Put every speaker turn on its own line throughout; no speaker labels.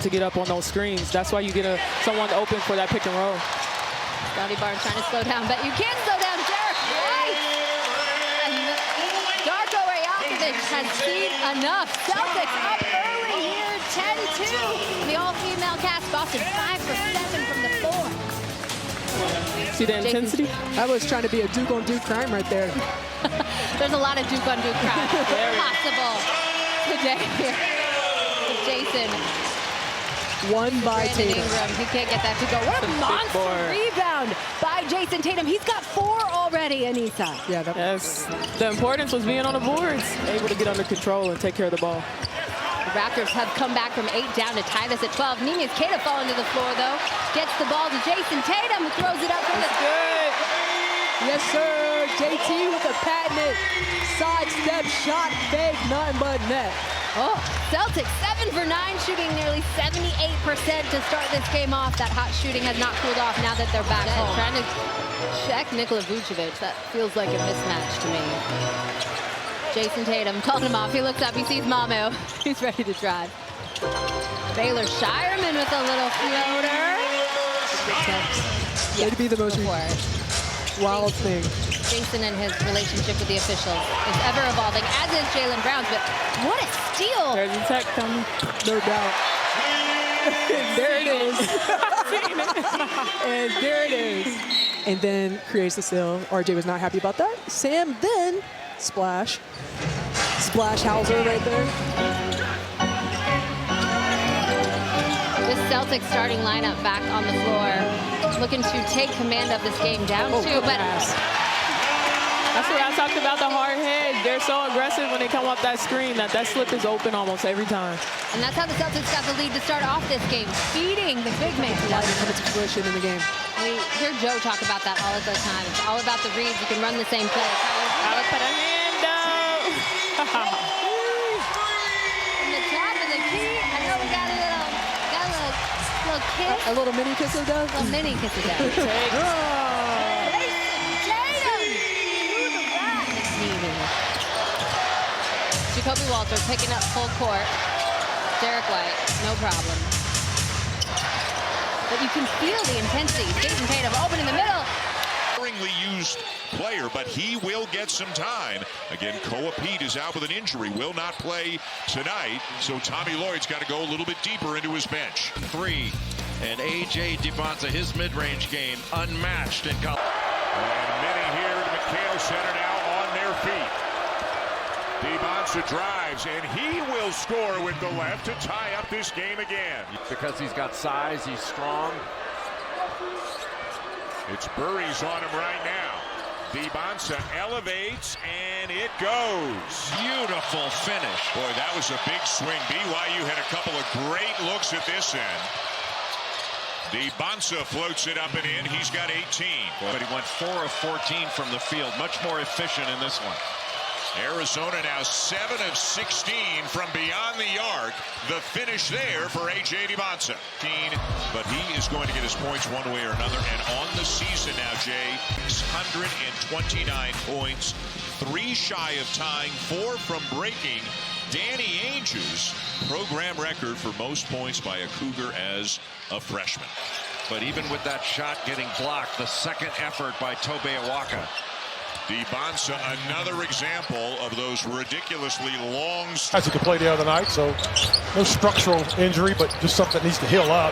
to get up on those screens. That's why you get someone open for that pick and roll.
Scotty Barnes trying to slow down, but you can't slow down Derek White. And Darko Rajakovic has seen enough. Celtics up early here, 10-2. The all-female cast, Boston 5 for 7 from the floor.
See the intensity?
That was trying to be a Duke-on-Duke crime right there.
There's a lot of Duke-on-Duke crime possible today here with Jayson.
One by Tatum.
He can't get that to go. What a monster rebound by Jayson Tatum. He's got 4 already, Anissa.
Yeah,
yes. The importance was being on the boards, able to get under control and take care of the ball.
The Raptors have come back from 8 down to tie this at 12. Nemias Queta falling to the floor, though. Gets the ball to Jayson Tatum, who throws it up from the
good.
Yes, sir. JT with a patented sidestep shot, fake, nothing but net.
Oh, Celtics 7 for 9, shooting nearly 78% to start this game off. That hot shooting has not cooled off now that they're back home. Trying to check Nikola Vucevic. That feels like a mismatch to me. Jayson Tatum called him off. He looks up, he sees Mamu. He's ready to drive. Baylor Shireman with a little floater.
It'd be the most wild thing.
Jayson and his relationship with the officials is ever evolving, as is Jaylen Brown's, but what a steal!
There's a tech coming.
No doubt. There it is. And there it is. And then creates the steal. RJ was not happy about that. Sam then splash. Splash Hauser right there.
This Celtics starting lineup back on the floor, looking to take command of this game down two, but
that's what I talked about, the hard head. They're so aggressive when they come off that screen that slip is open almost every time.
And that's how the Celtics got the lead to start off this game, feeding the big man.
Light it coming to fruition in the game.
We hear Joe talk about that all the time. It's all about the reads. You can run the same play.
Alex put a hand down.
And the top of the key. I know we got a little kiss.
A little mini kiss of death?
A mini kiss of death. Jacoby Walter picking up full court. Derek White, no problem. But you can feel the intensity. Jayson Tatum open in the middle.
Used player, but he will get some time. Again, Koa Pete is out with an injury, will not play tonight. So Tommy Lloyd's got to go a little bit deeper into his bench.
3, and A.J. Dybantsa, his mid-range game unmatched in college.
And many here at McHale Center now on their feet. Dybantsa drives, and he will score with the left to tie up this game again.
Because he's got size, he's strong.
It's Burries on him right now. Dybantsa elevates, and it goes.
Beautiful finish.
Boy, that was a big swing. BYU had a couple of great looks at this end. Dybantsa floats it up and in. He's got 18.
But he went 4 of 14 from the field. Much more efficient in this one.
Arizona now 7 of 16 from beyond the arc. The finish there for A.J. Dybantsa. But he is going to get his points one way or another. And on the season now, Jay, 629 points, 3 shy of tying, 4 from breaking Danny Ainge's program record for most points by a Cougar as a freshman.
But even with that shot getting blocked, the second effort by Tobias Harris.
Dybantsa, another example of those ridiculously long.
As he could play the other night, so no structural injury, but just something that needs to heal up.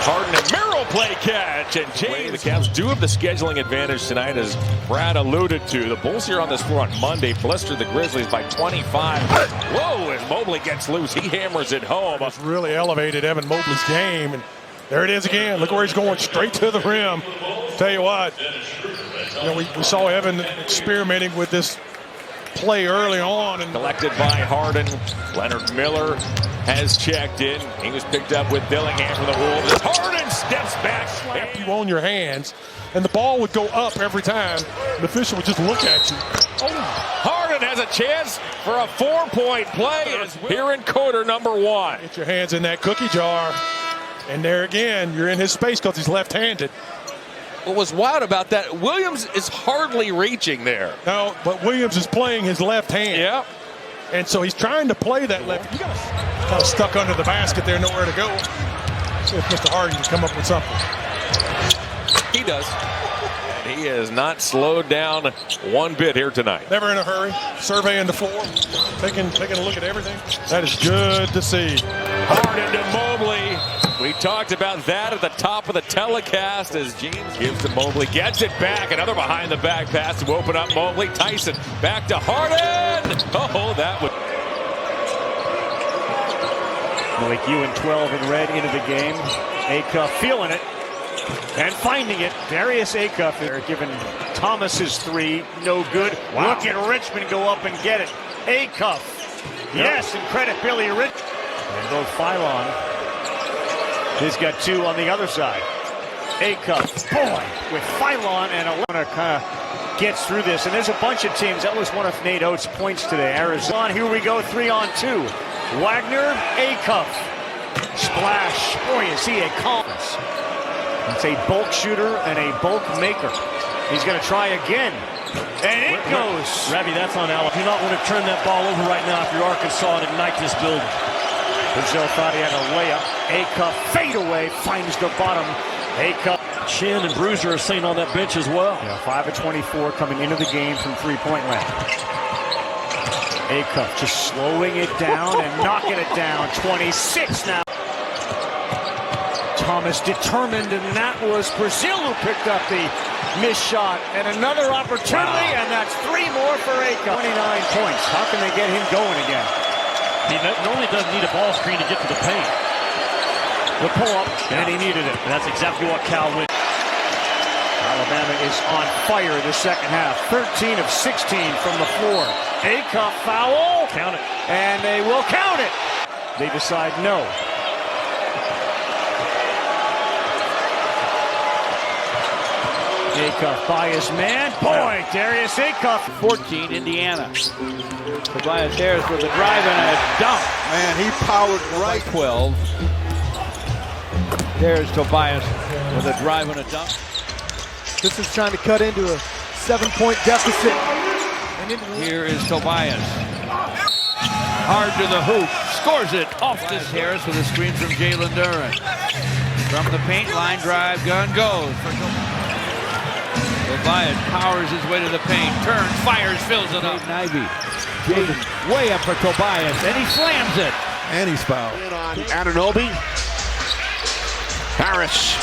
Harden and Merrill play catch, and Jay, the Cavs do have the scheduling advantage tonight, as Brad alluded to. The Bulls here on this floor on Monday blistered the Grizzlies by 25. Whoa, as Mobley gets loose, he hammers it home.
It's really elevated Evan Mobley's game, and there it is again. Look where he's going, straight to the rim. Tell you what. You know, we saw Evan experimenting with this play early on. And
collected by Harden. Leonard Miller has checked in. He was picked up with Dillingham from the Wolves. Harden steps back.
Slap you on your hands, and the ball would go up every time. The official would just look at you.
Oh. Harden has a chance for a 4-point play here in quarter number 1.
Get your hands in that cookie jar. And there again, you're in his space because he's left-handed.
What was wild about that, Williams is hardly reaching there.
No, but Williams is playing his left hand.
Yep.
And so he's trying to play that left. You got kind of stuck under the basket there, nowhere to go. See if Mr. Harden can come up with something.
He does. And he has not slowed down one bit here tonight.
Never in a hurry. Surveying the floor. Taking a look at everything. That is good to see.
Harden to Mobley. We talked about that at the top of the telecast as James gives to Mobley. Gets it back. Another behind the back pass to open up Mobley. Tyson back to Harden. Oh, that would.
Malik Ewan 12 in red into the game. Acuff feeling it and finding it. Darius Acuff there giving Thomas his three. No good. Wow. Look at Richmond go up and get it. Acuff. Yes, and credit Billy Rich. And both Phylon. He's got two on the other side. Acuff, boy, with Phylon and Alana kind of gets through this. And there's a bunch of teams. That was one of Nate Oates' points today. Arizona, here we go, 3-on-2. Wagner, Acuff. Splash. Boy, is he a compass. It's a bulk shooter and a bulk maker. He's going to try again. And it goes.
Ravi, that's on Allen. You do not want to turn that ball over right now if you're Arkansas and ignite this building.
Brazil thought he had a layup. Acuff fade away, finds the bottom. Acuff.
Chin and Bruiser are sitting on that bench as well.
Yeah, 5 of 24 coming into the game from three-point land. Acuff just slowing it down and knocking it down. 26 now. Thomas determined, and that was Brazil who picked up the missed shot. And another opportunity, and that's 3 more for Acuff. 29 points. How can they get him going again?
He normally doesn't need a ball screen to get to the paint.
The pull-up, and he needed it.
And that's exactly what Cal went.
Alabama is on fire the second half. 13 of 16 from the floor. Acuff foul.
Count it.
And they will count it. They decide no. Acuff by his man. Boy, Darius Acuff.
14, Indiana. Tobias Harris with a drive and a dunk.
Man, he powered right.
12. There's Tobias with a drive and a dunk.
This is trying to cut into a 7-point deficit.
Here is Tobias. Hard to the hoop. Scores it off this Harris with a screen from Jalen Duren. From the paint line drive, gun goes. Tobias powers his way to the paint. Turns, fires, fills it up. Ivy. Jaden way up for Tobias, and he slams it.
And he's fouled.
In on Anunoby. Harris.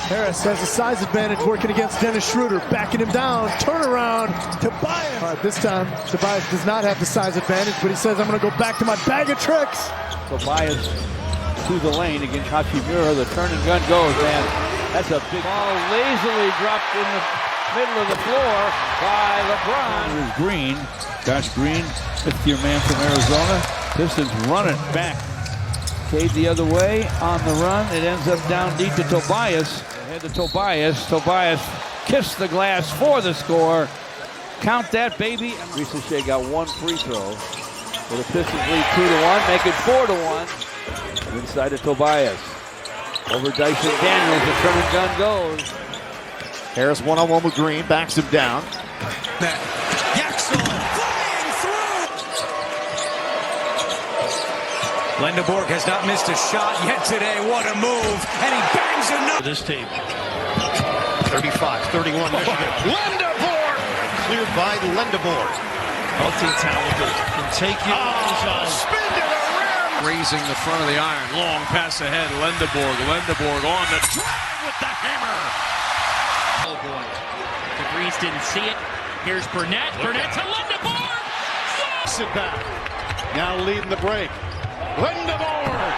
Harris has a size advantage working against Dennis Schroeder. Backing him down. Turnaround. Tobias. All right, this time, Tobias does not have the size advantage, but he says, I'm going to go back to my bag of tricks.
Tobias to the lane against Hachimura. The turn and gun goes, man. That's a big ball lazily dropped in the middle of the floor by LeBron. Here's Green. Josh Green, 5th-year man from Arizona. Pistons run it back. Cade the other way on the run. It ends up down deep to Tobias. Ahead to Tobias. Tobias kissed the glass for the score. Count that, baby. Ricochet got 1 free throw. So the Pistons lead 2-1, make it 4-1. Inside to Tobias. Over Dyson Daniels, the turn and gun goes.
Harris one-on-one with Green, backs him down.
Yaxel flying through. Lendeborg has not missed a shot yet today. What a move. And he bangs another.
This team.
35-31 Michigan.
Lendeborg!
Cleared by Lendeborg.
Multi-talented. Can take you.
Spin to the rim.
Raising the front of the iron. Long pass ahead. Lendeborg. Lendeborg on the drive with the hammer.
Oh boy. DeVries didn't see it. Here's Burnett. Burnett to Lendeborg.
Sit back. Now leading the break. Lendeborg.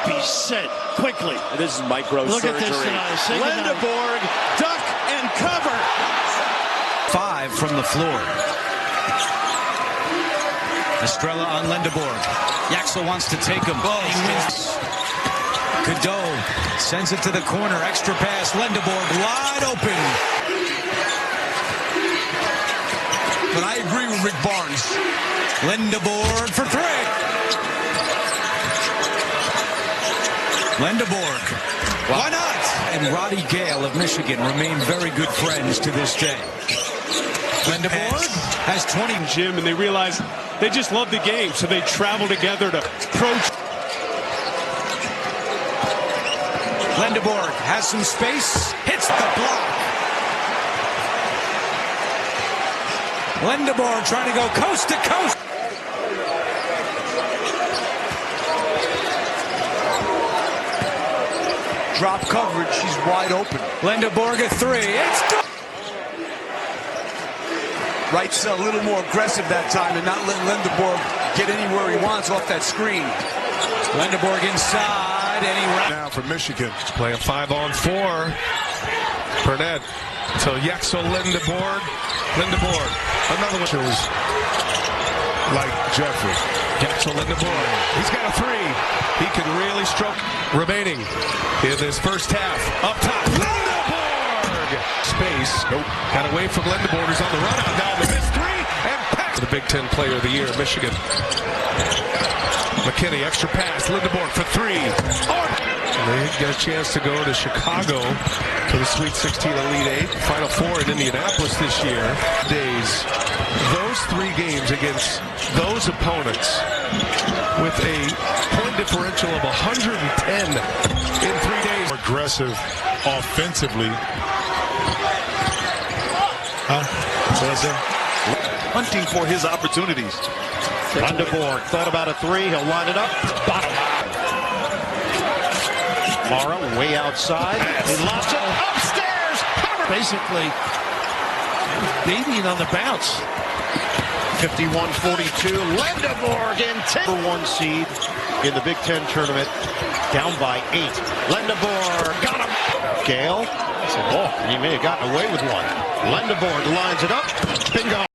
Be set quickly.
This is micro
Look
surgery.
at this.
Lendeborg, duck and cover.
5 from the floor. Estrella on Lendeborg. Yaxel wants to take him. He wins. Cadeau sends it to the corner. Extra pass. Lendeborg wide open. But I agree with Rick Barnes. Lendeborg for 3. Lendeborg. Why not? And Roddy Gale of Michigan remain very good friends to this day. Lendeborg has 20.
Gym, and they realize they just love the game, so they travel together to approach.
Lendeborg has some space, hits the block. Lendeborg trying to go coast to coast.
Drop coverage, she's wide open.
Lendeborg a three. It's good.
Wright's a little more aggressive that time and not letting Lendeborg get anywhere he wants off that screen.
Lendeborg inside, and he
now for Michigan. He's playing 5-on-4. Burnett to Yaxel Lendenborg. Lendeborg, another one was like Jeffrey. Yaxel Lendenborg. He's got a three. He can really stroke. Remaining in this first half. Up top, Lendeborg. Space. Nope. Got away from Lendeborg. He's on the run out down the missed three and pass. The Big Ten Player of the Year, Michigan. McKinney, extra pass. Lendeborg for three. They get a chance to go to Chicago to the Sweet 16 Elite Eight, Final Four in Indianapolis this year. Days, those 3 games against those opponents with a point differential of 110 in 3 days.
Aggressive offensively.
Hunting for his opportunities.
Lendeborg thought about a three. He'll line it up. Bottom. Mara way outside. He lost it upstairs. Basically beating on the bounce. 51-42. Lendeborg in 10. Number 1 seed in the Big Ten tournament. Down by 8. Lendeborg got him. Gale. He may have gotten away with one. Lendeborg lines it up. Bingo.